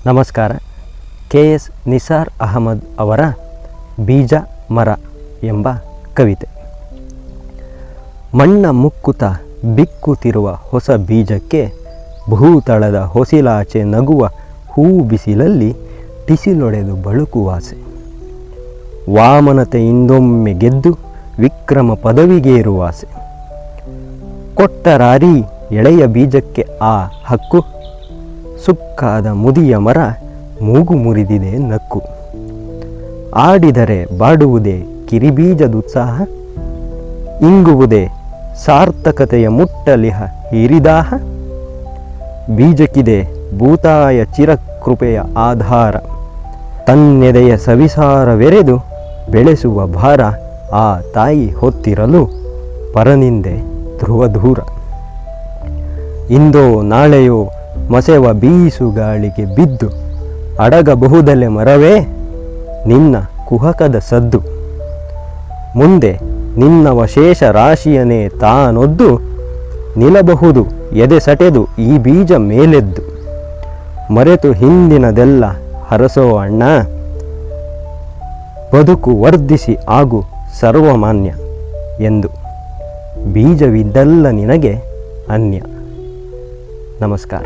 ನಮಸ್ಕಾರ. KS ನಿಸಾರ್ ಅಹಮದ್ ಅವರ ಬೀಜ ಮರ ಎಂಬ ಕವಿತೆ. ಮಣ್ಣ ಮುಕ್ಕುತ ಬಿಕ್ಕುತ್ತಿರುವ ಹೊಸ ಬೀಜಕ್ಕೆ ಭೂತಳದ ಹೊಸಿಲಾಚೆ ನಗುವ ಹೂ ಬಿಸಿಲಲ್ಲಿ ಟಿಸಿಲೊಡೆದು ಬಳುಕುವಾಸೆ. ವಾಮನತೆಯಿಂದೊಮ್ಮೆ ಗೆದ್ದು ವಿಕ್ರಮ ಪದವಿಗೇರುವಾಸೆ. ಕೊಟ್ಟರಾರಿ ಎಳೆಯ ಬೀಜಕ್ಕೆ ಆ ಹಕ್ಕು, ಸುಕ್ಕಾದ ಮುದಿಯ ಮರ ಮೂಗು ಮುರಿದಿದೆ ನಕ್ಕು. ಆಡಿದರೆ ಬಾಡುವುದೇ ಕಿರಿಬೀಜದುತ್ಸಾಹ, ಇಂಗುವುದೇ ಸಾರ್ಥಕತೆಯ ಮುಟ್ಟಲಿಹ ಹಿರಿದಾಹ. ಬೀಜಕ್ಕಿದೆ ಭೂತಾಯ ಚಿರಕೃಪೆಯ ಆಧಾರ, ತನ್ನೆದೆಯ ಸವಿಸಾರವೆರೆದು ಬೆಳೆಸುವ ಭಾರ. ಆ ತಾಯಿ ಹೊತ್ತಿರಲು ಪರನಿಂದೆ ಧ್ರುವ ದೂರ. ಇಂದೋ ನಾಳೆಯೋ ಮಸೆವ ಬೀಸುಗಾಳಿಗೆ ಬಿದ್ದು ಅಡಗಬಹುದಲೆ ಮರವೇ ನಿನ್ನ ಕುಹಕದ ಸದ್ದು. ಮುಂದೆ ನಿನ್ನವ ಶೇಷ ರಾಶಿಯನೇ ತಾನೊದ್ದು ನಿಲ್ಲಬಹುದು ಎದೆ ಸಟೆದು ಈ ಬೀಜ ಮೇಲೆದ್ದು. ಮರೆತು ಹಿಂದಿನದೆಲ್ಲ ಹರಸೋ ಅಣ್ಣ, ಬದುಕು ವರ್ಧಿಸಿ ಆಗು ಸರ್ವಮಾನ್ಯ ಎಂದು. ಬೀಜವಿದ್ದಲ್ಲ ನಿನಗೆ ಅನ್ಯ. ನಮಸ್ಕಾರ.